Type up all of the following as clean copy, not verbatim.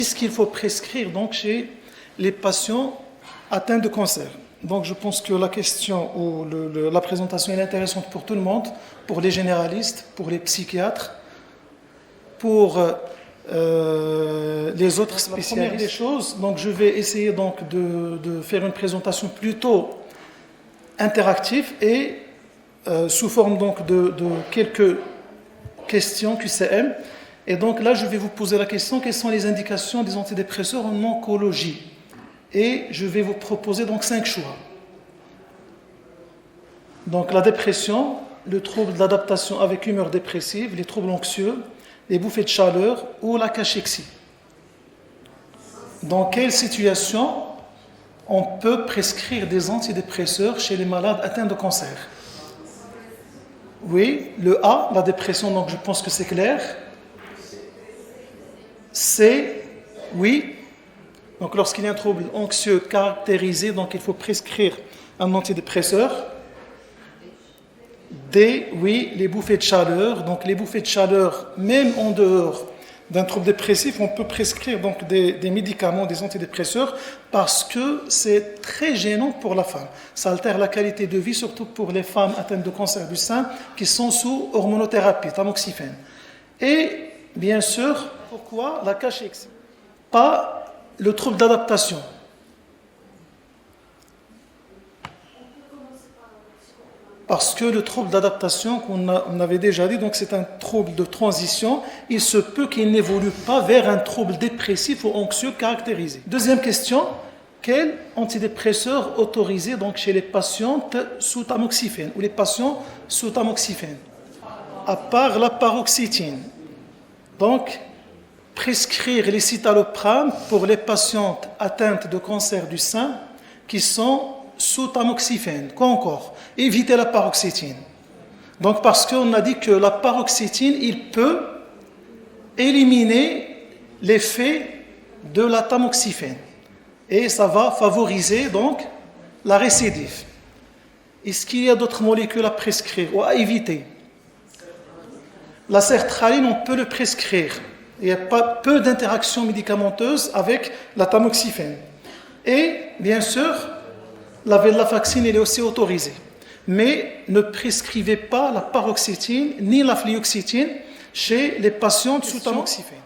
Qu'est-ce qu'il faut prescrire donc chez les patients atteints de cancer? Donc je pense que la question ou la présentation est intéressante pour tout le monde, pour les généralistes, pour les psychiatres, pour les autres spécialistes. La première des choses, donc je vais essayer donc de faire une présentation plutôt interactive et sous forme donc de quelques questions QCM. Et donc là, je vais vous poser la question, quelles sont les indications des antidépresseurs en oncologie? Et je vais vous proposer donc 5 choix. Donc la dépression, le trouble d'adaptation avec humeur dépressive, les troubles anxieux, les bouffées de chaleur ou la cachexie. Dans quelle situation on peut prescrire des antidépresseurs chez les malades atteints de cancer? Oui, le A, la dépression, donc je pense que c'est clair. C, oui. Donc lorsqu'il y a un trouble anxieux caractérisé, donc il faut prescrire un antidépresseur. D, oui, les bouffées de chaleur. Donc les bouffées de chaleur, même en dehors d'un trouble dépressif, on peut prescrire donc des médicaments, des antidépresseurs, parce que c'est très gênant pour la femme. Ça altère la qualité de vie, surtout pour les femmes atteintes de cancer du sein qui sont sous hormonothérapie, tamoxifène. Et bien sûr, pourquoi la cachexie? Pas le trouble d'adaptation. Parce que le trouble d'adaptation, qu'on avait déjà dit, donc c'est un trouble de transition, il se peut qu'il n'évolue pas vers un trouble dépressif ou anxieux caractérisé. Deuxième question, quel antidépresseur autorisé donc chez les patientes sous tamoxifène ou les patients sous tamoxifène? À part la paroxétine. Donc, prescrire les citalopram pour les patientes atteintes de cancer du sein qui sont sous tamoxifène. Quoi encore? Éviter la paroxétine. Donc parce qu'on a dit que la paroxétine, il peut éliminer l'effet de la tamoxifène. Et ça va favoriser donc la récidive. Est-ce qu'il y a d'autres molécules à prescrire ou à éviter? La sertraline, on peut le prescrire. Il y a peu d'interactions médicamenteuses avec la tamoxifène. Et bien sûr, la venlafaxine, elle est aussi autorisée. Mais ne prescrivez pas la paroxétine ni la fluoxétine chez les patientes sous tamoxifène.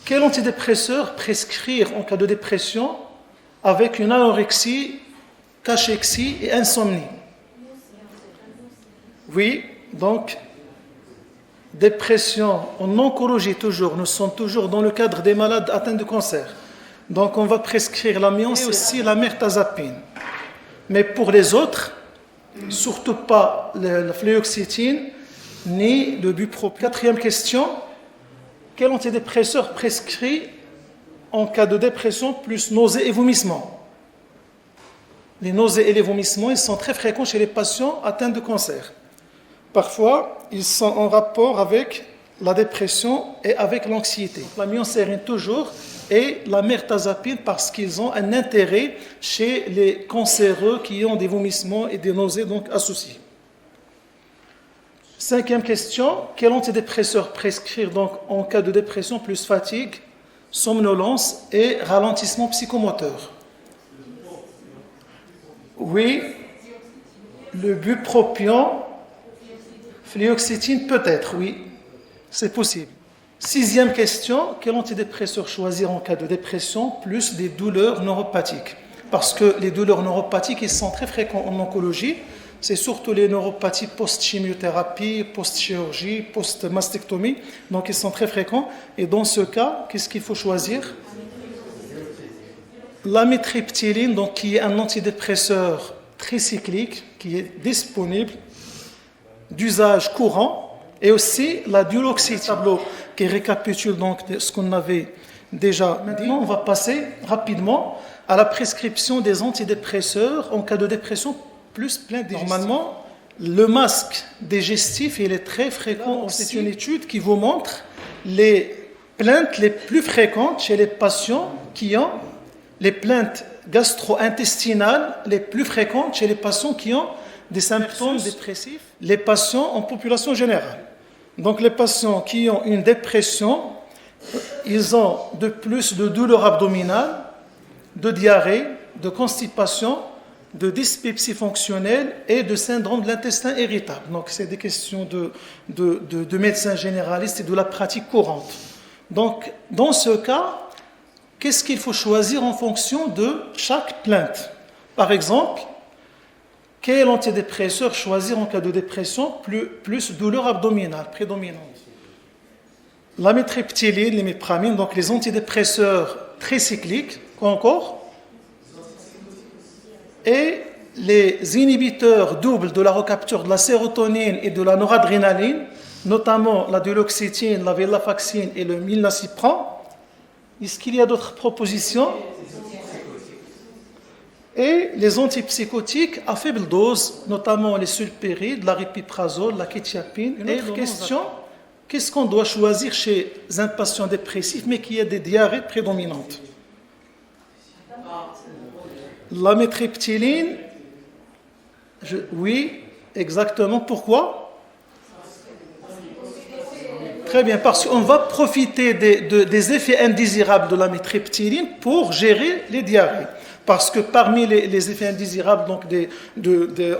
Quel antidépresseur prescrire en cas de dépression avec une anorexie, cachexie et insomnie? Oui, donc dépression en oncologie toujours, nous sommes toujours dans le cadre des malades atteints de cancer. Donc on va prescrire l'amiante et aussi la mirtazapine. Mais pour les autres, surtout pas la fluoxétine ni le bupropion. Quatrième question, quel antidépresseur prescrit en cas de dépression plus nausées et vomissements? Les nausées et les vomissements, ils sont très fréquents chez les patients atteints de cancer. Parfois, ils sont en rapport avec la dépression et avec l'anxiété. La myocérine toujours et la mirtazapine parce qu'ils ont un intérêt chez les cancéreux qui ont des vomissements et des nausées donc associés. Cinquième question, quel antidépresseur prescrire donc en cas de dépression plus fatigue, somnolence et ralentissement psychomoteur? Oui, le bupropion, fluoxétine peut-être, oui, c'est possible. Sixième question, quel antidépresseur choisir en cas de dépression plus des douleurs neuropathiques? Parce que les douleurs neuropathiques, ils sont très fréquents en oncologie. C'est surtout les neuropathies post-chimiothérapie, post-chirurgie, post-mastectomie. Donc, ils sont très fréquents. Et dans ce cas, qu'est-ce qu'il faut choisir? L'amitriptyline, donc, qui est un antidépresseur tricyclique, qui est disponible, d'usage courant, et aussi la duloxétine, tableau qui récapitule donc ce qu'on avait déjà dit. Maintenant, on va passer rapidement à la prescription des antidépresseurs en cas de dépression plus plainte digestive. Normalement, le masque digestif, il est très fréquent. C'est une étude qui vous montre les plaintes les plus fréquentes chez les patients qui ont les plaintes gastro-intestinales les plus fréquentes chez les patients qui ont des symptômes dépressifs, les patients en population générale. Donc les patients qui ont une dépression ils ont de plus de douleurs abdominales, de diarrhée, de constipation, de dyspepsie fonctionnelle et de syndrome de l'intestin irritable. Donc, c'est des questions de médecins généralistes et de la pratique courante. Donc, dans ce cas, qu'est-ce qu'il faut choisir en fonction de chaque plainte? Par exemple, quel antidépresseur choisir en cas de dépression plus douleur abdominale prédominante? L'amitriptyline, l'imipramine, donc les antidépresseurs tricycliques, quoi encore? Et les inhibiteurs doubles de la recapture de la sérotonine et de la noradrénaline, notamment la duloxétine, la venlafaxine et le milnacipran. Est-ce qu'il y a d'autres propositions? Et les antipsychotiques à faible dose, notamment les sulpérides, l'aripiprazole, la kétiapine. Une autre question, qu'est-ce qu'on doit choisir chez un patient dépressif mais qui a des diarrhées prédominantes? L'amitriptyline, oui, exactement. Pourquoi? Très bien, parce qu'on va profiter des effets indésirables de l'amitriptyline pour gérer les diarrhées. Parce que parmi les effets indésirables donc des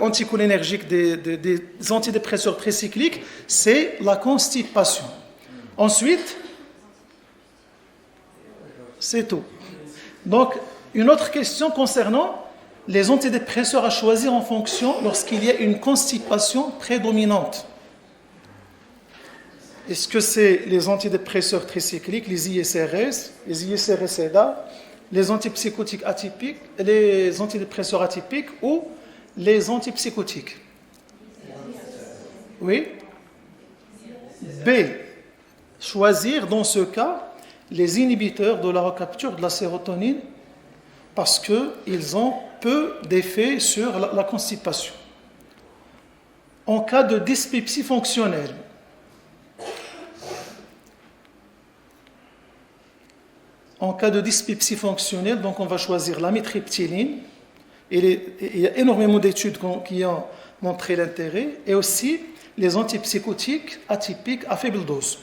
anticholinergiques, des antidépresseurs tricycliques, c'est la constipation. Ensuite, c'est tout. Donc, une autre question concernant les antidépresseurs à choisir en fonction lorsqu'il y a une constipation prédominante. Est-ce que c'est les antidépresseurs tricycliques, les ISRS, les ISRS-EDA, les antipsychotiques atypiques, les antidépresseurs atypiques ou les antipsychotiques? Oui. B. Choisir dans ce cas les inhibiteurs de la recapture de la sérotonine parce qu'ils ont peu d'effet sur la constipation. En cas de dyspepsie fonctionnelle, donc on va choisir l'amitriptyline. Il y a énormément d'études qui ont montré l'intérêt, et aussi les antipsychotiques atypiques à faible dose.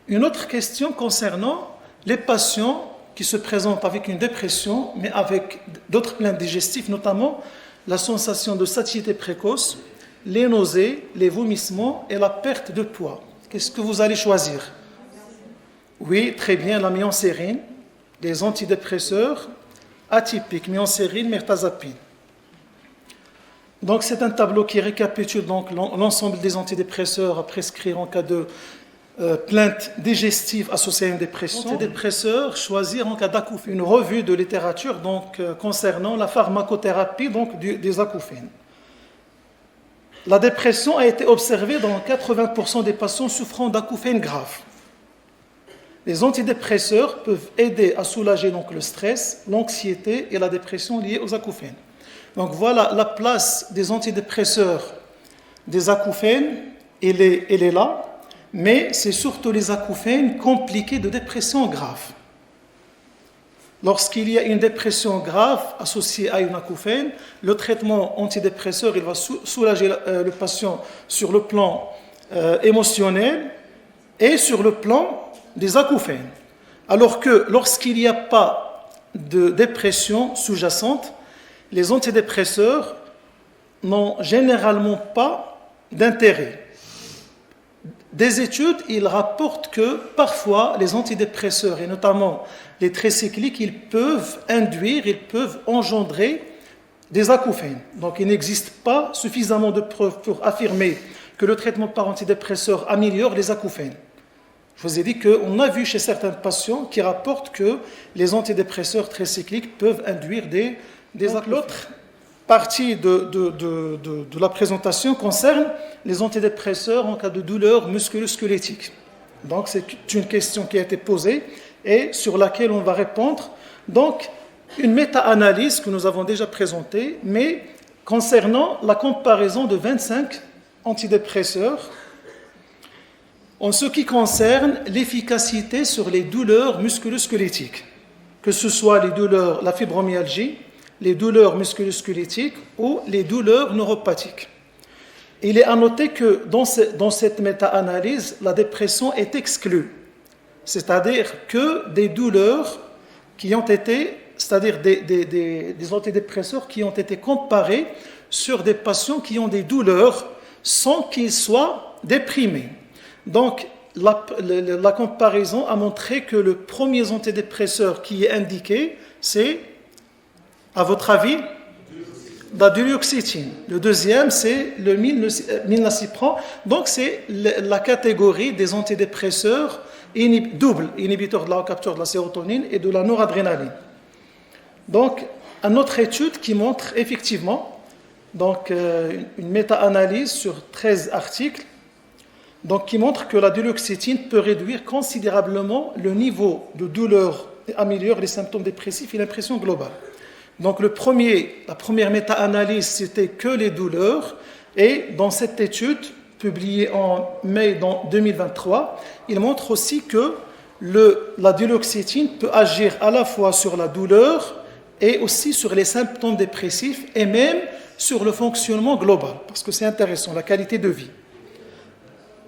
Une autre question concernant les patients qui se présentent avec une dépression, mais avec d'autres plaintes digestives, notamment la sensation de satiété précoce, les nausées, les vomissements et la perte de poids. Qu'est-ce que vous allez choisir? Oui, très bien, la myocérine, les antidépresseurs atypiques, myocérine, mirtazapine. Donc c'est un tableau qui récapitule donc l'ensemble des antidépresseurs à prescrire en cas de plainte digestive associée à une dépression. Antidépresseurs choisir en cas d'acouphène. Une revue de littérature donc concernant la pharmacothérapie donc des acouphènes. La dépression a été observée dans 80% des patients souffrant d'acouphènes graves. Les antidépresseurs peuvent aider à soulager donc le stress, l'anxiété et la dépression liées aux acouphènes. Donc voilà la place des antidépresseurs des acouphènes, elle est là, mais c'est surtout les acouphènes compliqués de dépression grave. Lorsqu'il y a une dépression grave associée à une acouphène, le traitement antidépresseur il va soulager le patient sur le plan émotionnel et sur le plan des acouphènes. Alors que lorsqu'il n'y a pas de dépression sous-jacente, les antidépresseurs n'ont généralement pas d'intérêt. Des études, ils rapportent que parfois les antidépresseurs, et notamment les tricycliques, ils peuvent engendrer des acouphènes. Donc il n'existe pas suffisamment de preuves pour affirmer que le traitement par antidépresseur améliore les acouphènes. Je vous ai dit qu'on a vu chez certains patients qui rapportent que les antidépresseurs tricycliques peuvent induire des acouphènes. L'autre partie de la présentation concerne les antidépresseurs en cas de douleur musculo-squelettique. Donc c'est une question qui a été posée et sur laquelle on va répondre. Donc une méta-analyse que nous avons déjà présentée, mais concernant la comparaison de 25 antidépresseurs en ce qui concerne l'efficacité sur les douleurs musculo-squelettiques, que ce soit la fibromyalgie, les douleurs musculo-squelettiques ou les douleurs neuropathiques. Il est à noter que dans cette méta-analyse, la dépression est exclue. c'est-à-dire que des douleurs qui ont été, c'est-à-dire des antidépresseurs qui ont été comparés sur des patients qui ont des douleurs sans qu'ils soient déprimés. Donc, la comparaison a montré que le premier antidépresseur qui est indiqué, c'est, à votre avis, la duloxétine. Le deuxième, c'est le milnacipran. Donc, c'est la catégorie des antidépresseurs doubles, inhibiteurs de la capture de la sérotonine et de la noradrénaline. Donc, une autre étude qui montre effectivement, donc, une méta-analyse sur 13 articles, donc, qui montre que la duloxétine peut réduire considérablement le niveau de douleur et améliorer les symptômes dépressifs et l'impression globale. Donc, la première méta-analyse, c'était que les douleurs, et dans cette étude, publiée en mai 2023, il montre aussi que la duloxétine peut agir à la fois sur la douleur et aussi sur les symptômes dépressifs et même sur le fonctionnement global, parce que c'est intéressant, la qualité de vie.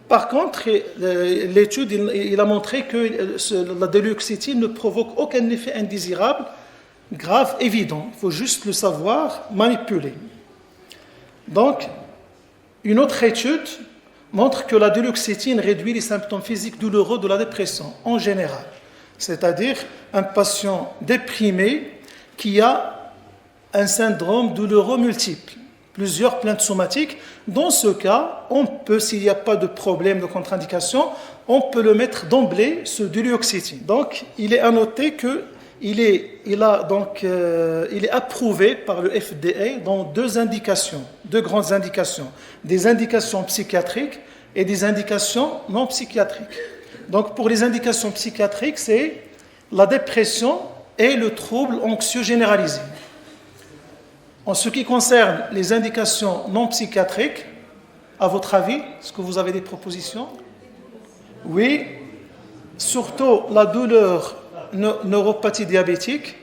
Par contre, l'étude il a montré que la duloxétine ne provoque aucun effet indésirable, grave, évident. Il faut juste le savoir manipuler. Donc, une autre étude montre que la duloxétine réduit les symptômes physiques douloureux de la dépression en général. C'est-à-dire un patient déprimé qui a un syndrome douloureux multiple, plusieurs plaintes somatiques. Dans ce cas, on peut, s'il n'y a pas de problème de contre-indication, on peut le mettre d'emblée sur duloxétine. Donc, il est à noter qu'il est approuvé par le FDA dans deux grandes indications, des indications psychiatriques et des indications non psychiatriques. Donc, pour les indications psychiatriques, c'est la dépression et le trouble anxieux généralisé. En ce qui concerne les indications non psychiatriques, à votre avis, est-ce que vous avez des propositions? Oui, surtout la douleur neuropathie diabétique,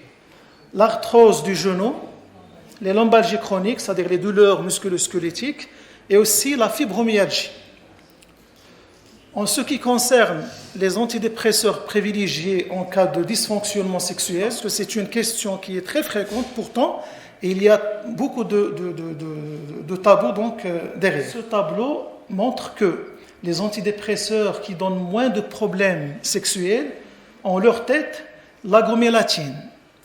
l'arthrose du genou, les lombalgies chroniques, c'est-à-dire les douleurs musculo-squelettiques, et aussi la fibromyalgie. En ce qui concerne les antidépresseurs privilégiés en cas de dysfonctionnement sexuel, parce que c'est une question qui est très fréquente, pourtant, il y a beaucoup de tabous derrière. Ce tableau montre que les antidépresseurs qui donnent moins de problèmes sexuels ont leur tête l'agomélatine,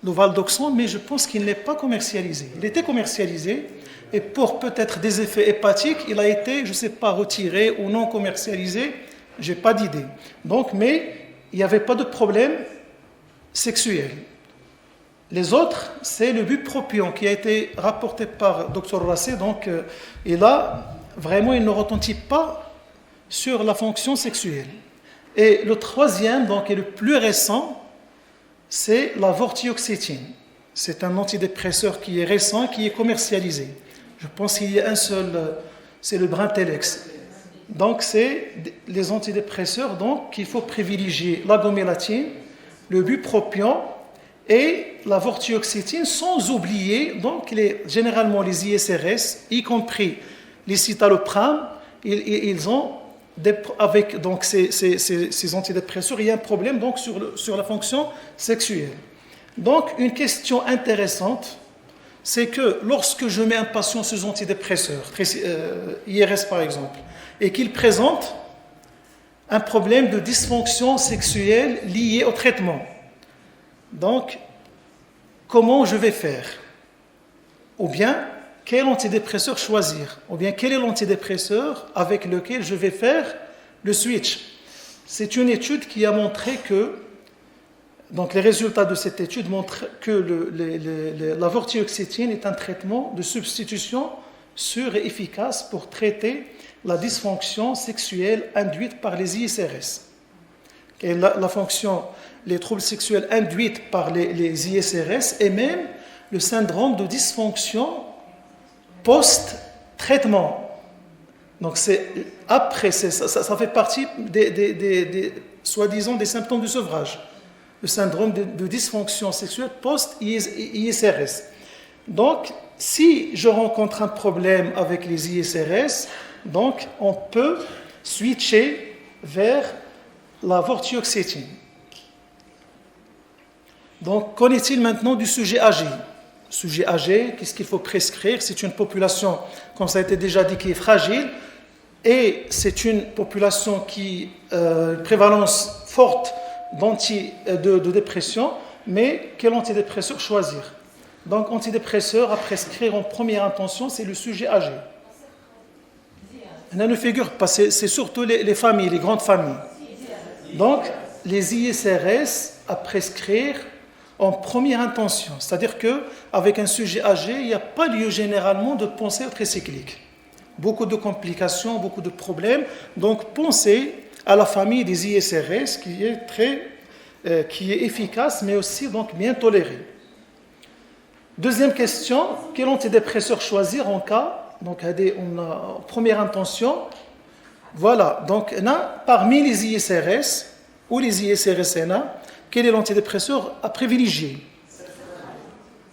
le valdoxone, mais je pense qu'il n'est pas commercialisé. Il était commercialisé et pour peut-être des effets hépatiques, il a été, je ne sais pas, retiré ou non commercialisé, je n'ai pas d'idée. Donc, mais il n'y avait pas de problème sexuel. Les autres, c'est le bupropion qui a été rapporté par Dr Rassé, et là, vraiment, il ne retentit pas sur la fonction sexuelle. Et le troisième, et le plus récent, c'est la vortioxétine. C'est un antidépresseur qui est récent, qui est commercialisé. Je pense qu'il y a un seul, c'est le Brintellix. Donc, c'est les antidépresseurs qu'il faut privilégier l'agomélatine, le bupropion et la vortioxétine, sans oublier généralement les ISRS, y compris les citalopram, ils ont avec ces antidépresseurs, il y a un problème sur la fonction sexuelle. Donc, une question intéressante, c'est que lorsque je mets un patient sous antidépresseur, IRS par exemple, et qu'il présente un problème de dysfonction sexuelle lié au traitement, donc, comment je vais faire? Ou bien, quel antidépresseur choisir? Ou bien, quel est l'antidépresseur avec lequel je vais faire le switch? C'est une étude qui a montré que, les résultats de cette étude montrent que la vortioxétine est un traitement de substitution sûr et efficace pour traiter la dysfonction sexuelle induite par les ISRS. Et les troubles sexuels induits par les ISRS et même le syndrome de dysfonction post-traitement. Donc, ça fait partie soi-disant des symptômes du sevrage. Le syndrome de dysfonction sexuelle post-ISRS. Donc, si je rencontre un problème avec les ISRS, on peut switcher vers la vortioxétine. Donc, qu'en est-il maintenant du sujet âgé? Sujet âgé, qu'est-ce qu'il faut prescrire? C'est une population, comme ça a été déjà dit, qui est fragile, et c'est une population qui a une prévalence forte de dépression, mais quel antidépresseur choisir? Donc, antidépresseur à prescrire en première intention, c'est le sujet âgé. Ça ne figure pas, c'est surtout les familles, les grandes familles. Donc, les ISRS à prescrire en première intention. C'est-à-dire qu'avec un sujet âgé, il n'y a pas lieu généralement de penser au tricyclique. Beaucoup de complications, beaucoup de problèmes. Donc, pensez à la famille des ISRS qui est efficace, mais aussi donc, bien tolérée. Deuxième question, quel antidépresseur choisir en cas, donc on a première intention, voilà, donc parmi les ISRS ou les ISRSNA, quel est l'antidépresseur à privilégier?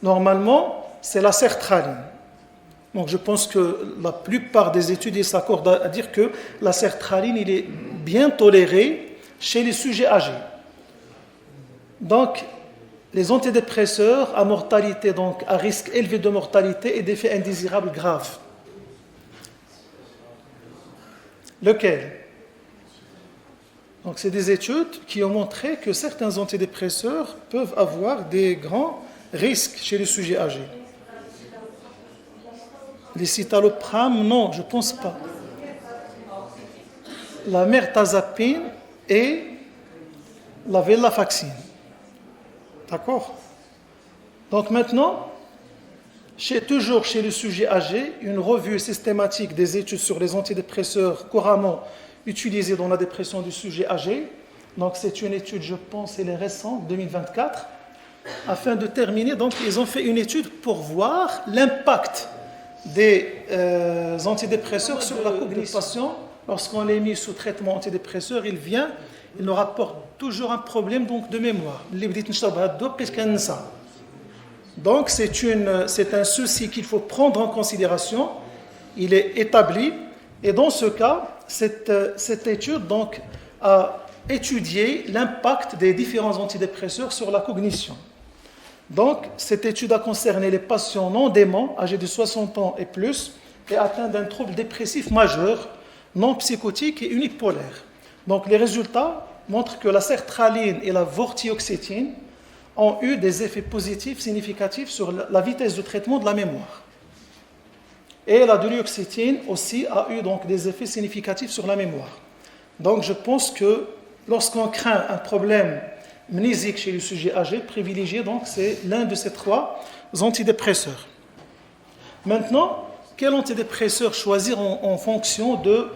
Normalement, c'est la sertraline. Donc je pense que la plupart des études s'accordent à dire que la sertraline il est bien tolérée chez les sujets âgés. Donc, les antidépresseurs à mortalité, donc à risque élevé de mortalité et d'effets indésirables graves. Lequel? Donc, c'est des études qui ont montré que certains antidépresseurs peuvent avoir des grands risques chez les sujets âgés. Les citalopram, non, je ne pense pas. La mirtazapine et la venlafaxine. D'accord? Donc maintenant, toujours chez le sujet âgé, une revue systématique des études sur les antidépresseurs couramment utilisés dans la dépression du sujet âgé. Donc c'est une étude, je pense, elle est récente, 2024. Afin de terminer, donc ils ont fait une étude pour voir l'impact des antidépresseurs sur la cognition. Lorsqu'on les met sous traitement antidépresseur, il nous rapporte toujours un problème donc, de mémoire. Donc c'est un souci qu'il faut prendre en considération. Il est établi. Et dans ce cas, cette étude donc, a étudié l'impact des différents antidépresseurs sur la cognition. Donc, cette étude a concerné les patients non déments, âgés de 60 ans et plus, et atteints d'un trouble dépressif majeur, non psychotique et unipolaire. Donc, les résultats montrent que la sertraline et la vortioxétine ont eu des effets positifs significatifs sur la vitesse de traitement de la mémoire. Et la duloxétine aussi a eu donc des effets significatifs sur la mémoire. Donc, je pense que lorsqu'on craint un problème mnésique chez le sujet âgé, privilégié, donc c'est l'un de ces trois antidépresseurs. Maintenant, quel antidépresseur choisir en fonction de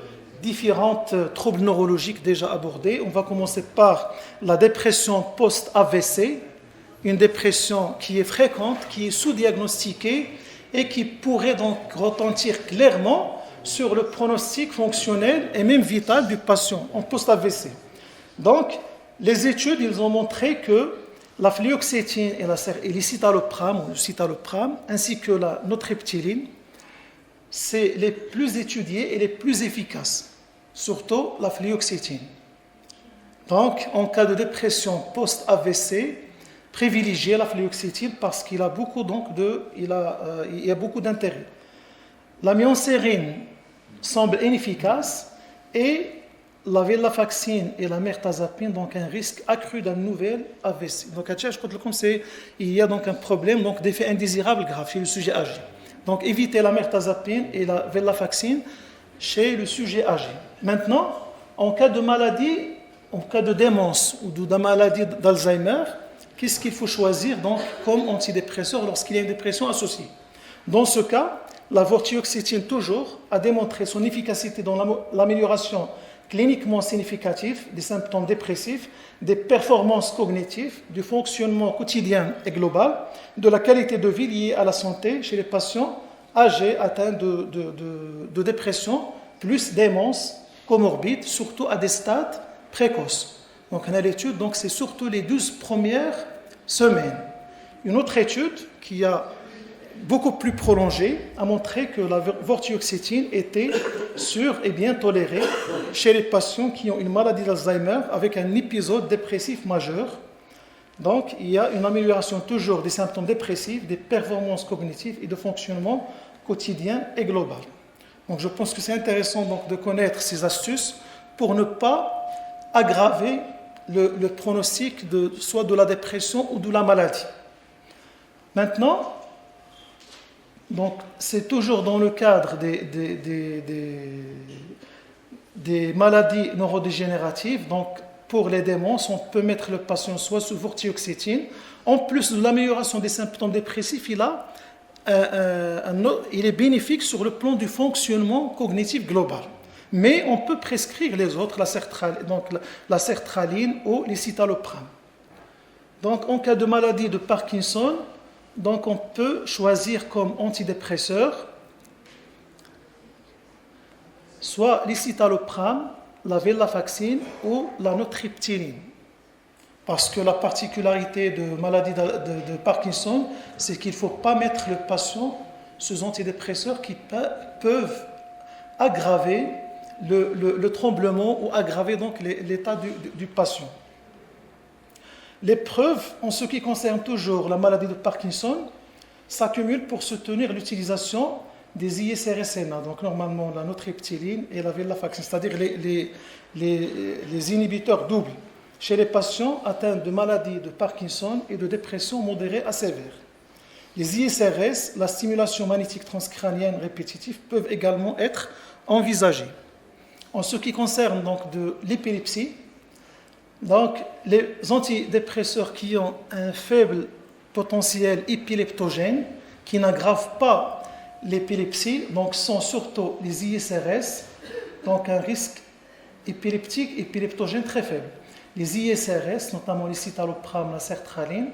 différents troubles neurologiques déjà abordés? On va commencer par la dépression post-AVC, une dépression qui est fréquente, qui est sous-diagnostiquée et qui pourrait donc retentir clairement sur le pronostic fonctionnel et même vital du patient en post-AVC. Donc, les études, ils ont montré que la fluoxétine et les citalopram, ou le citalopram, ainsi que la nortriptyline, c'est les plus étudiés et les plus efficaces, surtout la fluoxétine. Donc, en cas de dépression post-AVC, privilégiez la fluoxétine parce qu'il a beaucoup il y a beaucoup d'intérêt. La myocérine semble inefficace et la venlafaxine et la mirtazapine donc un risque accru d'un nouvel AVC. Donc, il y a donc un problème donc, d'effet indésirable grave chez le sujet âgé. Donc, évitez la mirtazapine et la venlafaxine chez le sujet âgé. Maintenant, en cas de maladie, en cas de démence ou de maladie d'Alzheimer, qu'est-ce qu'il faut choisir donc, comme antidépresseur lorsqu'il y a une dépression associée? Dans ce cas, la vortioxétine toujours a démontré son efficacité dans l'amélioration cliniquement significative des symptômes dépressifs, des performances cognitives, du fonctionnement quotidien et global, de la qualité de vie liée à la santé chez les patients âgés atteints de dépression, plus démence comorbide, surtout à des stades précoces. Donc, on a l'étude, donc c'est surtout les 12 premières semaines. Une autre étude qui a beaucoup plus prolongée, a montré que la vortioxétine était sûre et bien tolérée chez les patients qui ont une maladie d'Alzheimer avec un épisode dépressif majeur. Donc, il y a une amélioration toujours des symptômes dépressifs, des performances cognitives et de fonctionnement quotidien et global. Donc, je pense que c'est intéressant donc, de connaître ces astuces pour ne pas aggraver le pronostic soit de la dépression ou de la maladie. Maintenant, donc, c'est toujours dans le cadre des maladies neurodégénératives. Donc, pour les démences, on peut mettre le patient soit sous vortioxétine. En plus de l'amélioration des symptômes dépressifs, il est bénéfique sur le plan du fonctionnement cognitif global. Mais on peut prescrire les autres, la sertraline ou les citalopram. Donc, en cas de maladie de Parkinson, donc on peut choisir comme antidépresseur soit les citalopram, la venlafaxine ou la nortriptyline. Parce que la particularité de maladie de Parkinson, c'est qu'il ne faut pas mettre le patient sous antidépresseurs qui peuvent aggraver le tremblement ou aggraver donc l'état du patient. Les preuves, en ce qui concerne toujours la maladie de Parkinson, s'accumulent pour soutenir l'utilisation des ISRSNA, donc normalement la nortriptyline et la venlafaxine, c'est-à-dire les inhibiteurs doubles chez les patients atteints de maladies de Parkinson et de dépression modérée à sévère. Les ISRS, la stimulation magnétique transcrânienne répétitive, peuvent également être envisagées. En ce qui concerne donc de l'épilepsie, donc les antidépresseurs qui ont un faible potentiel épileptogène, qui n'aggravent pas l'épilepsie, donc sont surtout les ISRS, donc un risque épileptique, épileptogène très faible. Les ISRS, notamment les citalopram, la sertraline,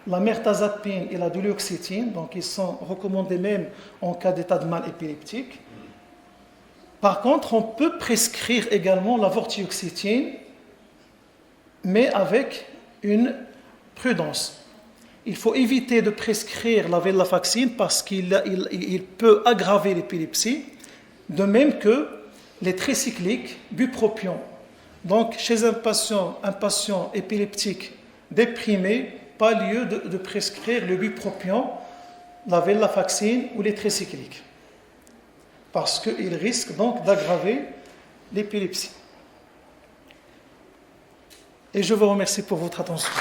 la mirtazapine et la duloxétine, donc ils sont recommandés même en cas d'état de mal épileptique. Par contre, on peut prescrire également la vortioxétine, mais avec une prudence. Il faut éviter de prescrire la venlafaxine parce qu'il peut aggraver l'épilepsie, de même que les tricycliques, bupropion. Donc, chez un patient épileptique déprimé, pas lieu de prescrire le bupropion, la venlafaxine ou les tricycliques, parce qu'il risque donc d'aggraver l'épilepsie. Et je vous remercie pour votre attention.